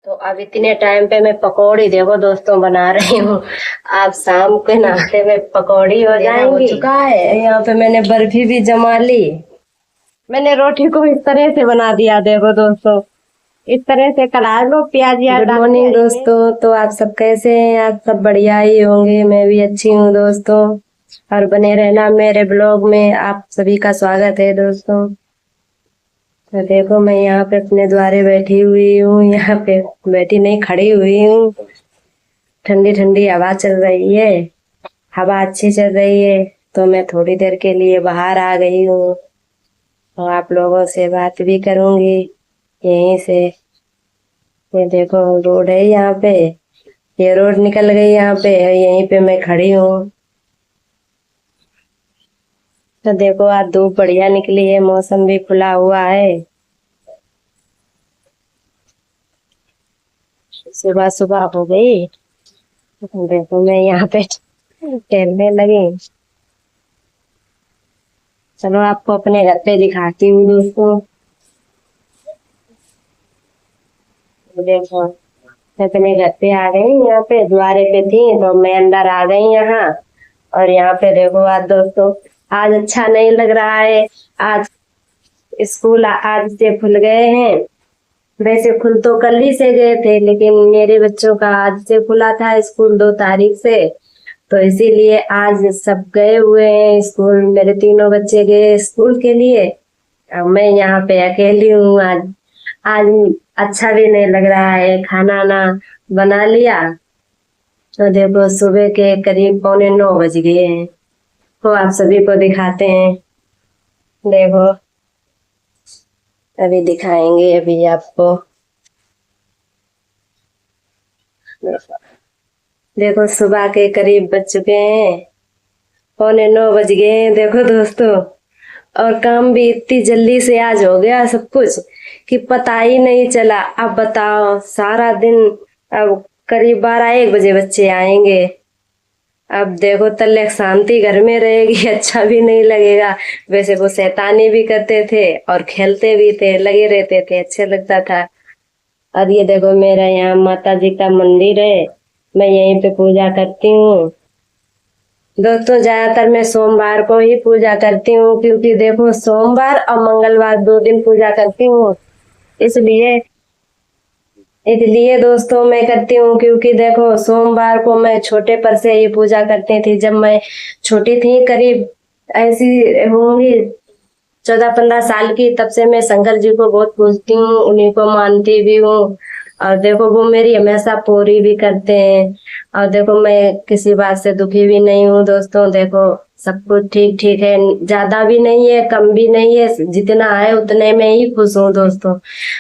तो अब इतने टाइम पे मैं पकौड़ी देखो दोस्तों बना रही हूँ। आप शाम के नाश्ते में पकौड़ी हो जाएंगी। हो चुका है। यहाँ पे मैंने बर्फी भी जमा ली। मैंने रोटी को इस तरह से बना दिया देखो दोस्तों, इस तरह से कला लो प्याज या। गुड मॉर्निंग दोस्तों, तो आप सब कैसे हैं? आप सब बढ़िया ही होंगे। मैं भी अच्छी हूँ दोस्तों, और बने रहना मेरे ब्लॉग में। आप सभी का स्वागत है दोस्तों। तो देखो मैं यहाँ पे अपने द्वारे बैठी हुई हूँ, यहाँ पे बैठी नहीं खड़ी हुई हूँ। ठंडी ठंडी हवा चल रही है, हवा अच्छी चल रही है, तो मैं थोड़ी देर के लिए बाहर आ गई हूँ और आप लोगों से बात भी करूंगी यहीं से। ये देखो रोड है यहाँ पे, ये रोड निकल गई यहाँ पे, यहीं पे मैं खड़ी हूँ। तो देखो आज धूप बढ़िया निकली है, मौसम भी खुला हुआ है। सुबह सुबह हो गई। देखो मैं यहाँ पे टहलने लगी। चलो आपको अपने घर पे दिखाती हूँ दोस्तों। देखो मैं अपने घर पे आ गई, यहाँ पे द्वारे पे थी तो मैं अंदर आ गई यहाँ। और यहाँ पे देखो आज दोस्तों, आज अच्छा नहीं लग रहा है। आज स्कूल आज से खुल गए हैं। वैसे खुल तो कल ही से गए थे, लेकिन मेरे बच्चों का आज से खुला था स्कूल 2 तारीख से, तो इसीलिए आज सब गए हुए हैं स्कूल। मेरे तीनों बच्चे गए स्कूल के लिए, अब मैं यहाँ पे अकेली हूँ। आज आज अच्छा भी नहीं लग रहा है। खाना ना बना लिया तो देखो सुबह के करीब 8:45 बज गए हैं। तो आप सभी को दिखाते हैं। देखो अभी दिखाएंगे अभी आपको। देखो सुबह के करीब बज चुके हैं, 8:45 बज गए हैं देखो दोस्तों। और काम भी इतनी जल्दी से आज हो गया सब कुछ कि पता ही नहीं चला। अब बताओ सारा दिन, अब करीब 12-1 बजे बच्चे आएंगे। अब देखो तल्ले शांति घर में रहेगी, अच्छा भी नहीं लगेगा। वैसे वो शैतानी भी करते थे और खेलते भी थे, लगे रहते थे, अच्छा लगता था। और ये देखो मेरा यहाँ माता जी का मंदिर है, मैं यहीं पे पूजा करती हूँ दोस्तों। ज्यादातर मैं सोमवार को ही पूजा करती हूँ, क्योंकि देखो सोमवार और मंगलवार 2 दिन पूजा करती हूँ। इसलिए इसलिए दोस्तों मैं करती हूँ, क्योंकि देखो सोमवार को मैं छोटे पर से ही पूजा करती थी। जब मैं छोटी थी, करीब ऐसी होंगी 14-15 साल की, तब से मैं शंकर जी को बहुत पूजती हूँ, उन्हीं को मानती भी हूँ। और देखो वो मेरी हमेशा पूरी भी करते हैं। और देखो मैं किसी बात से दुखी भी नहीं हूँ दोस्तों। देखो सब कुछ ठीक ठीक है, ज्यादा भी नहीं है कम भी नहीं है, जितना है उतने में ही खुश हूँ दोस्तों।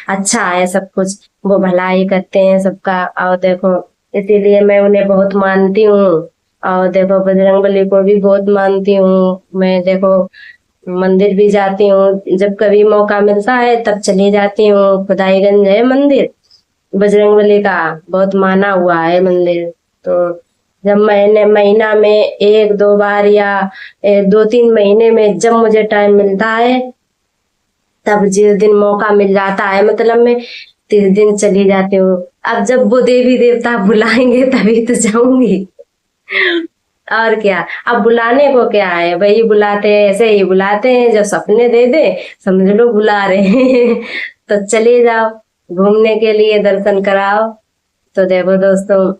अच्छा है सब कुछ, वो भला ही करते हैं सबका। और देखो इसीलिए मैं उन्हें बहुत मानती हूँ। और देखो बजरंगबली को भी बहुत मानती हूँ मैं। देखो मंदिर भी जाती हूँ, जब कभी मौका मिलता है तब चली जाती हूँ। खुदाईगंज है मंदिर बजरंगबली का, बहुत माना हुआ है मंदिर। तो जब महीना में 1-2 बार या 2-3 महीने में जब मुझे टाइम मिलता है, तब जिस दिन मौका मिल जाता है, मतलब मैं 30 दिन चली जाती हूँ। अब जब वो देवी देवता बुलाएंगे तभी तो जाऊंगी, और क्या। अब बुलाने को क्या है, वही बुलाते हैं, ऐसे ही बुलाते हैं, जब सपने दे दे समझ लो बुला रहे हैं। तो चले जाओ घूमने के लिए, दर्शन कराओ। तो देखो दोस्तों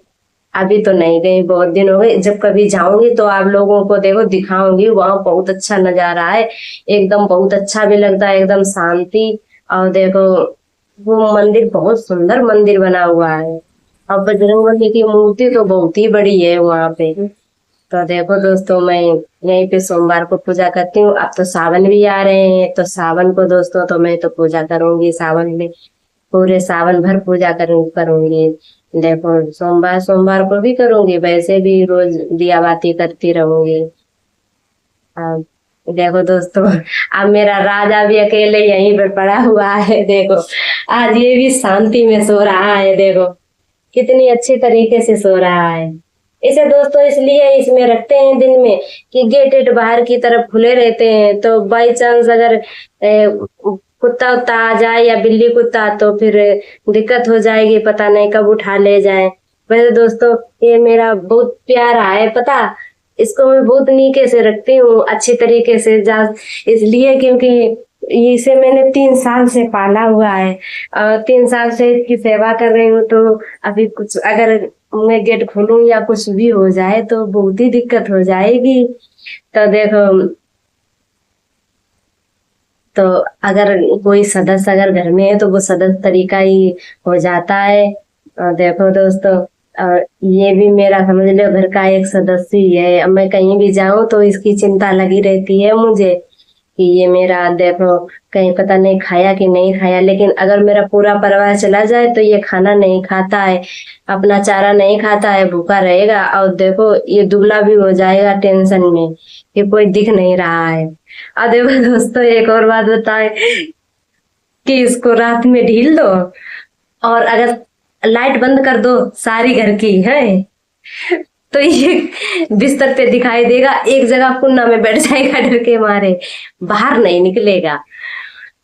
अभी तो नहीं गई, बहुत दिन हो गए। जब कभी जाऊंगी तो आप लोगों को देखो दिखाऊंगी। वहाँ बहुत अच्छा नजारा है, एकदम बहुत अच्छा भी लगता है, एकदम शांति। और देखो वो मंदिर बहुत सुंदर मंदिर बना हुआ है, और बजरंगबली की मूर्ति तो बहुत ही बड़ी है वहाँ पे। तो देखो दोस्तों मैं यहीं पे सोमवार को पूजा करती हूँ। अब तो सावन भी आ रहे हैं, तो सावन को दोस्तों तो मैं तो पूजा करूंगी सावन में, पूरे सावन भर पूजा करूंगी। देखो सोमवार सोमवार को भी करूंगी, वैसे भी रोज दिया बाती करती रहूंगी। अब देखो दोस्तों अब मेरा राजा भी अकेले यहीं पर पड़ा हुआ है। देखो आज ये भी शांति में सो रहा है, देखो कितनी अच्छी तरीके से सो रहा है। इसे दोस्तों इसलिए इसमें रखते हैं दिन में कि गेट बाहर की तरफ खुले रहते हैं, तो बाई चांस अगर कुत्ता उत्ता आ जाए या बिल्ली कुत्ता तो फिर दिक्कत हो जाएगी, पता नहीं कब उठा ले जाए। वैसे दोस्तों ये मेरा बहुत प्यारा है, पता इसको मैं बहुत नीके से रखती हूँ, अच्छी तरीके से जा इसलिए क्योंकि इसे मैंने 3 साल से पाला हुआ है और 3 साल से इसकी सेवा कर रही हूँ। तो अभी कुछ अगर मैं गेट खोलूं या कुछ भी हो जाए तो बहुत ही दिक्कत हो जाएगी। तो देखो, तो अगर कोई सदस्य अगर घर में है तो वो सदस्य तरीका ही हो जाता है। देखो दोस्तों, ये भी मेरा समझ लो घर का एक सदस्य ही है। अब मैं कहीं भी जाऊं तो इसकी चिंता लगी रहती है मुझे कि ये मेरा देखो कहीं पता नहीं खाया कि नहीं खाया। लेकिन अगर मेरा पूरा परिवार चला जाए तो ये खाना नहीं खाता है, अपना चारा नहीं खाता है, भूखा रहेगा। और देखो ये दुबला भी हो जाएगा टेंशन में कि कोई दिख नहीं रहा है। और देखो दोस्तों एक और बात बताए कि इसको रात में ढील दो और अगर लाइट बंद कर दो सारी घर की है तो ये बिस्तर पे दिखाई देगा, एक जगह कुन्ना में बैठ जाएगा डर के मारे, बाहर नहीं निकलेगा।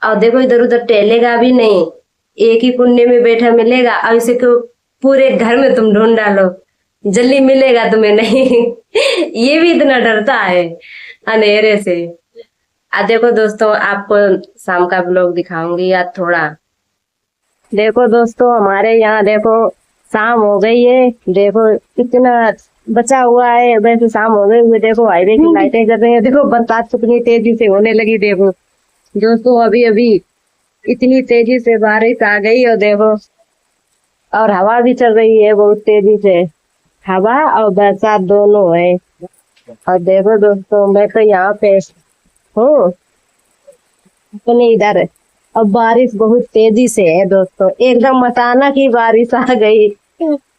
और देखो इधर उधर टहलेगा भी नहीं, एक ही कुन्ने में बैठा मिलेगा। अब इसे क्यों पूरे घर में तुम ढूंढ डालो, जल्दी मिलेगा तुम्हें नहीं। ये भी इतना डरता है अंधेरे से। देखो दोस्तों आपको शाम का ब्लॉग दिखाऊंगी या थोड़ा। देखो दोस्तों हमारे यहाँ देखो शाम हो गई है, देखो कितना बचा हुआ है, वैसे शाम हो गई हुई। देखो हाईवे की लाइटें जल रही है, देखो बरसात कितनी तेजी से होने लगी। देखो दोस्तों अभी अभी इतनी तेजी से बारिश आ गई और देखो, और हवा भी चल रही है बहुत तेजी से, हवा और बरसात दोनों है। और देखो दोस्तों मैं तो यहाँ पे हूँ अपने इधर, अब बारिश बहुत तेजी से है दोस्तों, एकदम अचानक ही बारिश आ गई।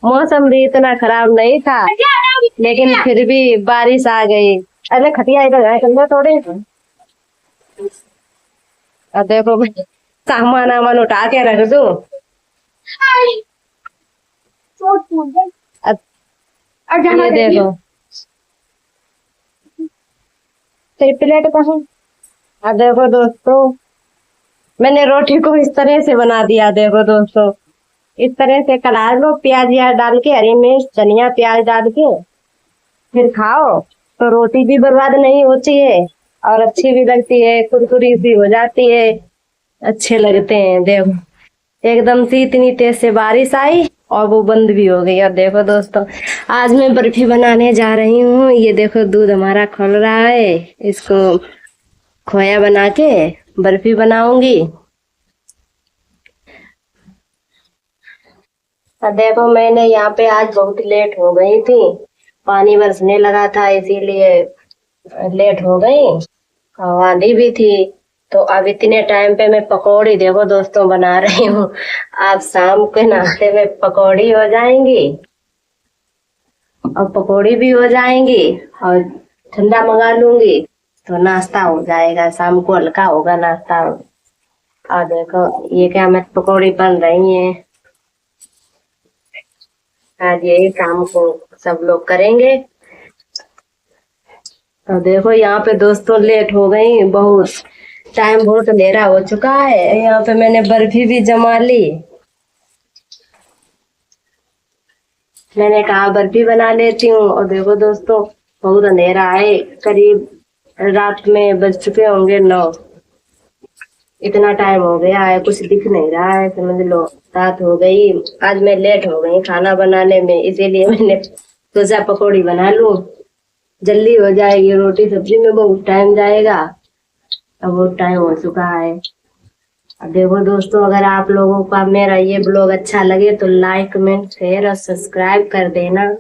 मौसम भी इतना खराब नहीं था लेकिन फिर भी बारिश आ गई। अरे खटिया इधर है कंधा थोड़े। अब देखो सामान वामान उठा के रख दो। अब ये देखो तेरी प्लेट कहाँ। अब देखो दोस्तों मैंने रोटी को इस तरह से बना दिया। देखो दोस्तों इस तरह से कलार लो, प्याज डाल के, हरी मिर्च धनिया प्याज डाल के फिर खाओ तो रोटी भी बर्बाद नहीं होती है और अच्छी भी लगती है, कुरकुरी सी हो जाती है, अच्छे लगते हैं। देखो एकदम से इतनी तेज से बारिश आई और वो बंद भी हो गई। और देखो दोस्तों आज मैं बर्फी बनाने जा रही हूँ। ये देखो दूध हमारा खोल रहा है, इसको खोया बना के बर्फी बनाऊंगी। देखो मैंने यहाँ पे आज बहुत लेट हो गई थी, पानी बरसने लगा था इसीलिए लेट हो गई और आंधी भी थी। तो अब इतने टाइम पे मैं पकौड़ी देखो दोस्तों बना रही हूँ। आज शाम के नाश्ते में पकौड़ी हो जाएंगी और पकौड़ी भी हो जाएंगी और ठंडा मंगा लूंगी तो नाश्ता हो जाएगा, शाम को हल्का होगा नाश्ता। और देखो ये क्या मैं पकौड़ी बन रही है, आज यही काम को सब लोग करेंगे। तो देखो यहाँ पे दोस्तों लेट हो गई बहुत, टाइम बहुत अंधेरा हो चुका है। यहाँ पे मैंने बर्फी भी जमा ली, मैंने कहा बर्फी बना लेती हूँ। और देखो दोस्तों बहुत अंधेरा है, करीब रात में बज चुके होंगे 9, इतना टाइम हो गया है कुछ दिख नहीं रहा है, समझ लो रात हो गई। आज मैं लेट हो गई खाना बनाने में, इसीलिए मैंने सोचा पकौड़ी बना लूं, जल्दी हो जाएगी, रोटी सब्जी में बहुत टाइम जाएगा। अब बहुत टाइम हो चुका है। अब देखो दोस्तों अगर आप लोगों का मेरा ये ब्लॉग अच्छा लगे तो लाइक कमेंट शेयर और सब्सक्राइब कर देना।